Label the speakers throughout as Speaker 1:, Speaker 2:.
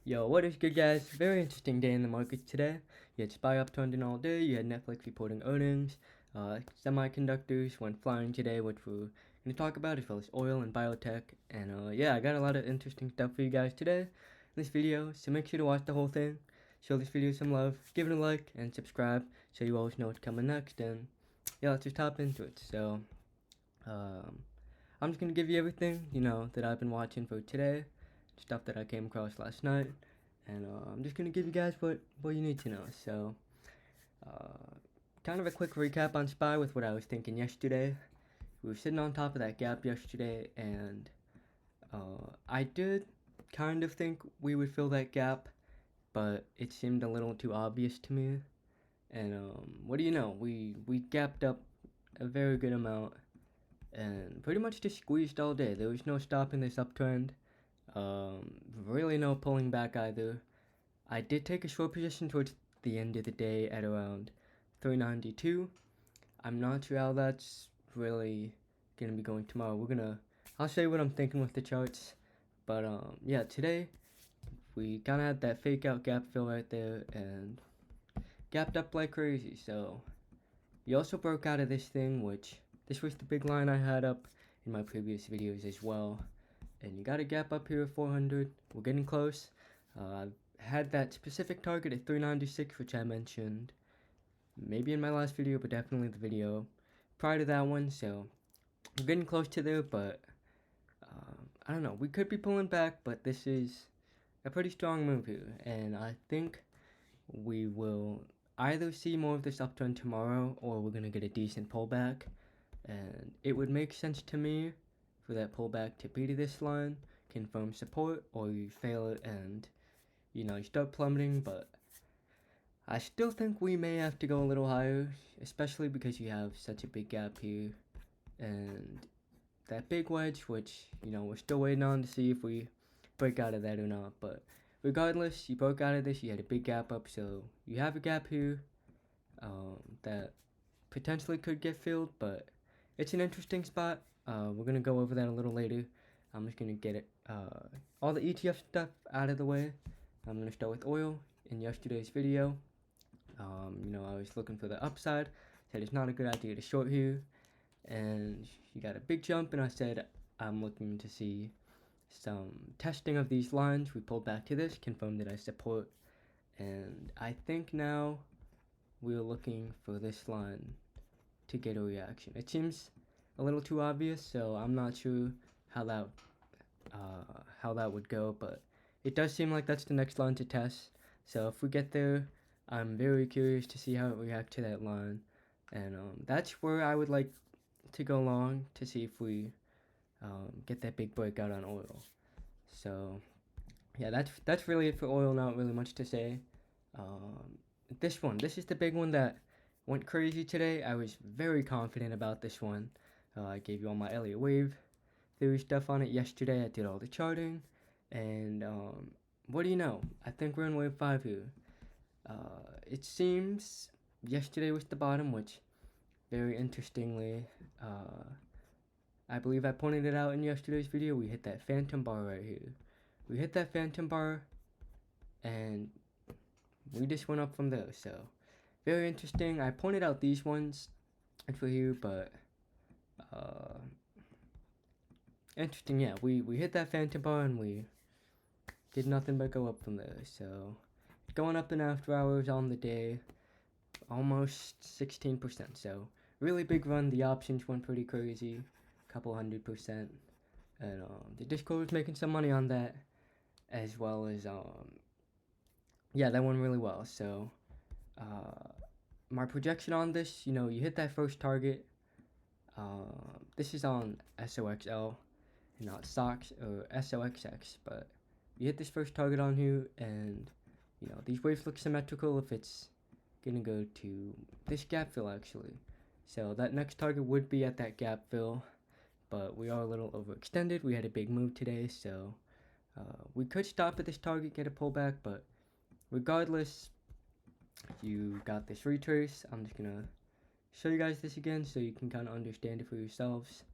Speaker 1: Yo, what is good, guys? Very interesting day in the markets today. You had SPY uptrending all day, you had Netflix reporting earnings, semiconductors went flying today, which we're going to talk about, as well as oil and biotech. And yeah, I got a lot of interesting stuff for you guys today in this video, so make sure to watch the whole thing, show this video some love, give it a like, and subscribe so you always know what's coming next. And yeah, let's just hop into it. So, I'm just going to give you everything, that I've been watching for today, stuff that I came across last night. And I'm just going to give you guys what you need to know. So, kind of a quick recap on SPY with what I was thinking yesterday. We were sitting on top of that gap yesterday, and I did kind of think we would fill that gap, but it seemed a little too obvious to me. And what do you know? We gapped up a very good amount and pretty much just squeezed all day. There was no stopping this uptrend. Really no pulling back either. I did take a short position towards the end of the day at around 392. I'm not sure how that's really gonna be going tomorrow. I'll show you what I'm thinking with the charts. But yeah, today we kind of had that fake out gap fill right there and gapped up like crazy. So you also broke out of this thing, which this was the big line I had up in my previous videos as well. And you got a gap up here at 400. We're getting close. I've had that specific target at 396, which I mentioned maybe in my last video, but definitely the video prior to that one. So we're getting close to there, but I don't know. We could be pulling back, but this is a pretty strong move here, and I think we will either see more of this uptrend tomorrow, or we're gonna get a decent pullback. And it would make sense to me for that pullback to be to this line, confirm support, or you fail it and you start plummeting. But I still think we may have to go a little higher, especially because you have such a big gap here and that big wedge, which we're still waiting on to see if we break out of that or not. But regardless, you broke out of this, you had a big gap up, so you have a gap here that potentially could get filled, but it's an interesting spot. We're gonna go over that a little later. I'm just gonna get it all the ETF stuff out of the way. I'm gonna start with oil. In yesterday's video, I was looking for the upside, said it's not a good idea to short here, and you got a big jump, and I said I'm looking to see some testing of these lines. We pulled back to this, confirmed that I support, and I think now we're looking for this line to get a reaction. It seems a little too obvious, so I'm not sure how that would go, but it does seem like that's the next line to test. So if we get there, I'm very curious to see how it reacts to that line, and that's where I would like to go long to see if we get that big breakout on oil. So yeah, that's really it for oil. Not really much to say. This is the big one that went crazy today. I was very confident about this one. I gave you all my Elliott wave theory stuff on it yesterday. I did all the charting, and what do you know? I think we're in wave 5 here. It seems yesterday was the bottom, which very interestingly, I believe I pointed it out in yesterday's video. We hit that phantom bar right here. We hit that phantom bar, and we just went up from there. So very interesting. I pointed out these ones for you, but interesting. Yeah, we hit that phantom bar and we did nothing but go up from there. So going up in after hours on the day, almost 16%. So really big run. The options went pretty crazy, couple 100%, and the Discord was making some money on that, as well as yeah, that went really well. So my projection on this, you hit that first target. This is on SOXL, not SOX or SOXX, but you hit this first target on here, and these waves look symmetrical if it's gonna go to this gap fill actually. So that next target would be at that gap fill, but we are a little overextended. We had a big move today, so we could stop at this target, get a pullback, but regardless, you got this retrace. I'm just gonna show you guys this again so you can kind of understand it for yourselves.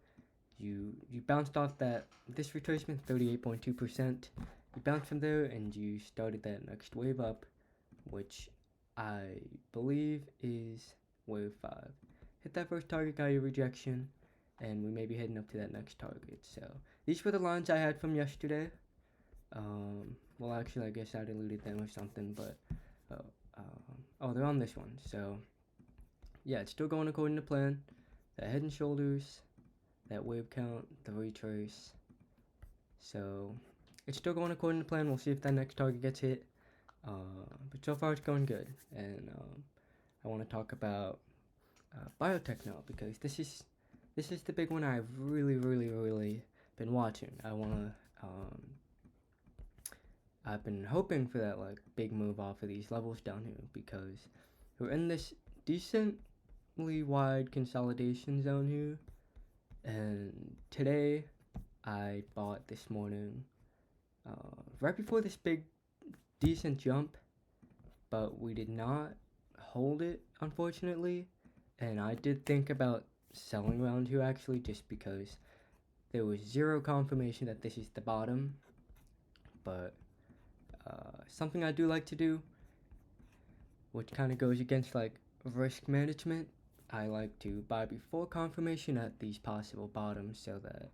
Speaker 1: You bounced off this retracement 38.2%, you bounce from there and you started that next wave up, which I believe is wave 5. Hit that first target, got your rejection, and we may be heading up to that next target. So these were the lines I had from yesterday. Well, actually, I guess I deleted them or something, but oh, they're on this one. So yeah, it's still going according to plan. That head and shoulders, that wave count, the retrace. So it's still going according to plan. We'll see if that next target gets hit. But so far it's going good, and I want to talk about biotech now, because this is the big one I've really been watching. I've been hoping for that like big move off of these levels down here, because we're in this decently wide consolidation zone here, and today I bought this morning right before this big decent jump, but we did not hold it, unfortunately. And I did think about selling around here, actually, just because there was zero confirmation that this is the bottom. But something I do like to do, which kind of goes against like risk management, I like to buy before confirmation at these possible bottoms, so that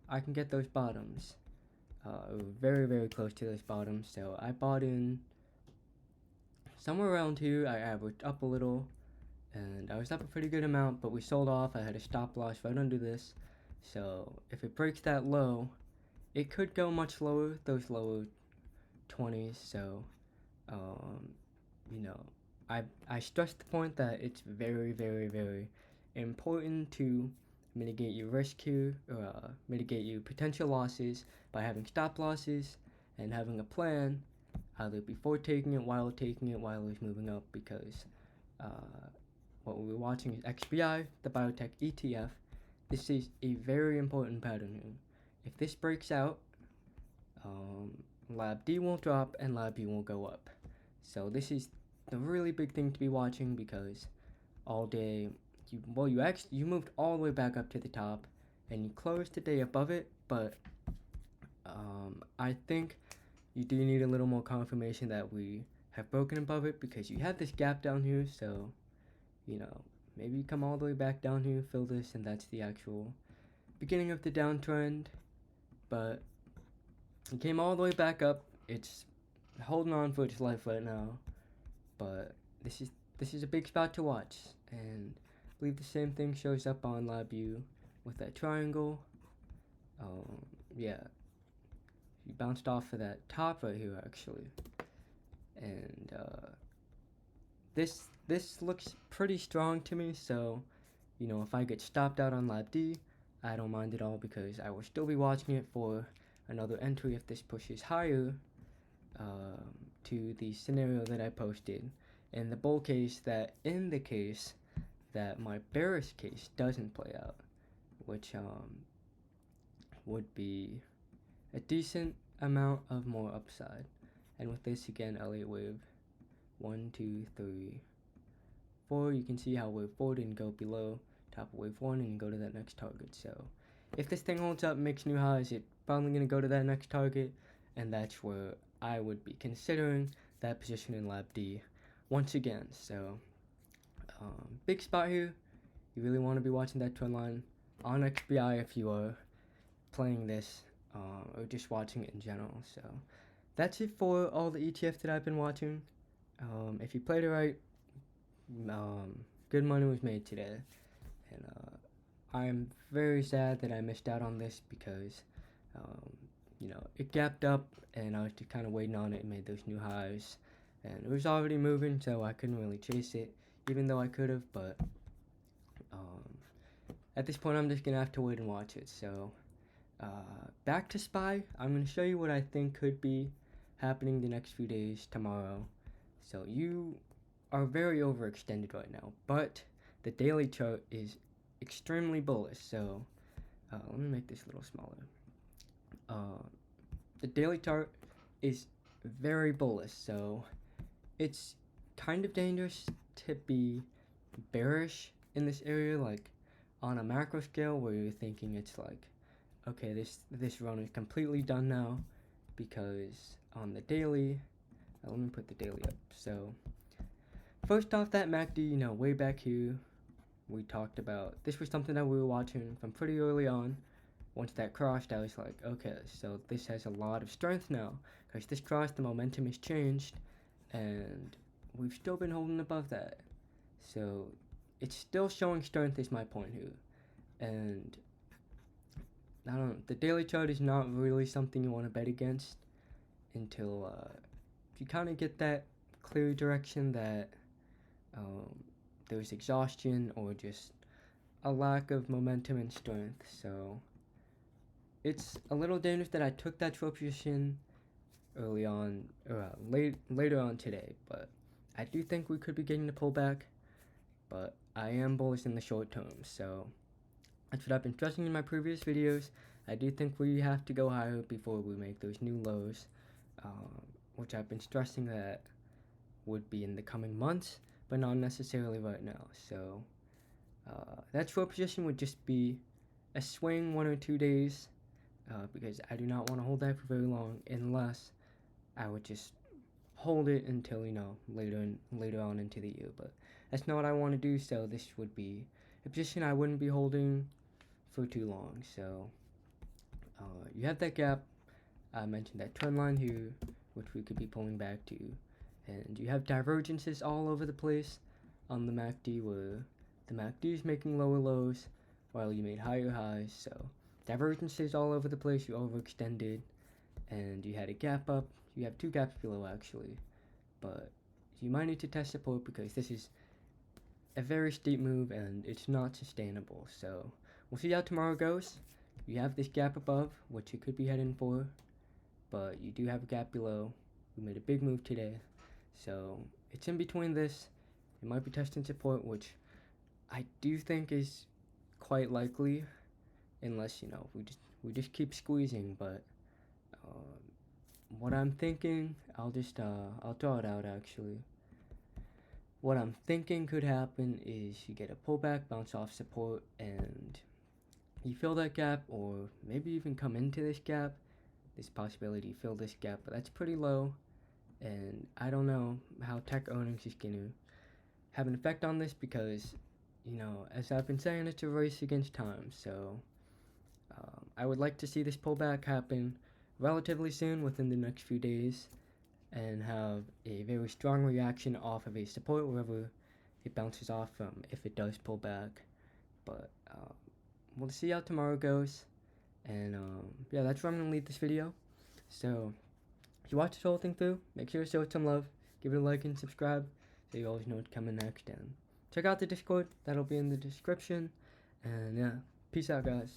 Speaker 1: I can get those bottoms. Very close to those bottoms. So I bought in somewhere around here. I averaged up a little, and I was up a pretty good amount, but we sold off. I had a stop loss right under this, so if it breaks that low, it could go much lower, those lower 20s. So I stress the point that it's very important to mitigate your risk here, or mitigate your potential losses by having stop losses and having a plan, either before taking it, while it's moving up, because what we're watching is XBI, the biotech ETF. This is a very important pattern here. If this breaks out, Lab D won't drop and Lab B won't go up. So this is the really big thing to be watching, because all day, you moved all the way back up to the top, and you closed the day above it, but I think you do need a little more confirmation that we have broken above it, because you have this gap down here. So maybe you come all the way back down here, fill this, and that's the actual beginning of the downtrend. But it came all the way back up. It's holding on for its life right now, but this is a big spot to watch, and I believe the same thing shows up on LabU with that triangle. Yeah, you bounced off of that top right here, actually, and this looks pretty strong to me. So if I get stopped out on Lab D, I don't mind at all, because I will still be watching it for another entry if this pushes higher to the scenario that I posted in the bull case, that in the case that my bearish case doesn't play out, which would be a decent amount of more upside. And with this, again, Elliott wave 1, 2, 3, 4, you can see how wave 4 didn't go below top of wave 1 and go to that next target. So if this thing holds up, makes new highs, it's probably going to go to that next target, and that's where I would be considering that position in Lab D once again. So big spot here. You really want to be watching that trend line on XBI if you are playing this, or just watching it in general. So that's it for all the ETFs that I've been watching. If you played it right, good money was made today, and I'm very sad that I missed out on this, because it gapped up, and I was just kind of waiting on it and made those new highs, and it was already moving, so I couldn't really chase it, even though I could have. But at this point, I'm just gonna have to wait and watch it. So back to SPY. I'm gonna show you what I think could be happening the next few days tomorrow. So you are very overextended right now, but the daily chart is extremely bullish. So let me make this a little smaller. The daily chart is very bullish, so it's kind of dangerous to be bearish in this area, like on a macro scale, where you're thinking it's like a okay, this run is completely done now, because on the daily, let me put the daily up. So first off, that MACD, way back here, we talked about, this was something that we were watching from pretty early on. Once that crossed, I was like, okay, so this has a lot of strength now, because this crossed, the momentum has changed, and we've still been holding above that. So it's still showing strength is my point here. And I don't know, the daily chart is not really something you want to bet against until you kind of get that clear direction that there's exhaustion or just a lack of momentum and strength. So it's a little dangerous that I took that short position early on, or later on today, but I do think we could be getting the pullback, but I am bullish in the short term. So that's what I've been stressing in my previous videos. I do think we have to go higher before we make those new lows, which I've been stressing that would be in the coming months, but not necessarily right now. So that short position would just be a swing 1 or 2 days, because I do not want to hold that for very long, unless I would just hold it until later on into the year. But that's not what I want to do. So this would be a position I wouldn't be holding for too long. So you have that gap. I mentioned that trend line here, which we could be pulling back to, and you have divergences all over the place on the MACD, where the MACD is making lower lows while you made higher highs. So divergences all over the place. You overextended, and you had a gap up. You have 2 gaps below actually, but you might need to test support because this is a very steep move and it's not sustainable. So we'll see how tomorrow goes. You have this gap above, which you could be heading for, but you do have a gap below. We made a big move today, so it's in between this. It might be testing support, which I do think is quite likely, unless we just keep squeezing. But what I'm thinking, I'll draw it out actually. What I'm thinking could happen is you get a pullback, bounce off support, and you fill that gap, or maybe even come into this gap. There's possibility you fill this gap, but that's pretty low, and I don't know how tech earnings is going to have an effect on this, because as I've been saying, it's a race against time. So I would like to see this pullback happen relatively soon, within the next few days, and have a very strong reaction off of a support wherever it bounces off from, if it does pull back. But we'll see how tomorrow goes, and yeah, that's where I'm gonna leave this video. So if you watch this whole thing through, make sure to show it some love, give it a like and subscribe, so you always know what's coming next. And check out the Discord, that'll be in the description. And yeah, peace out guys.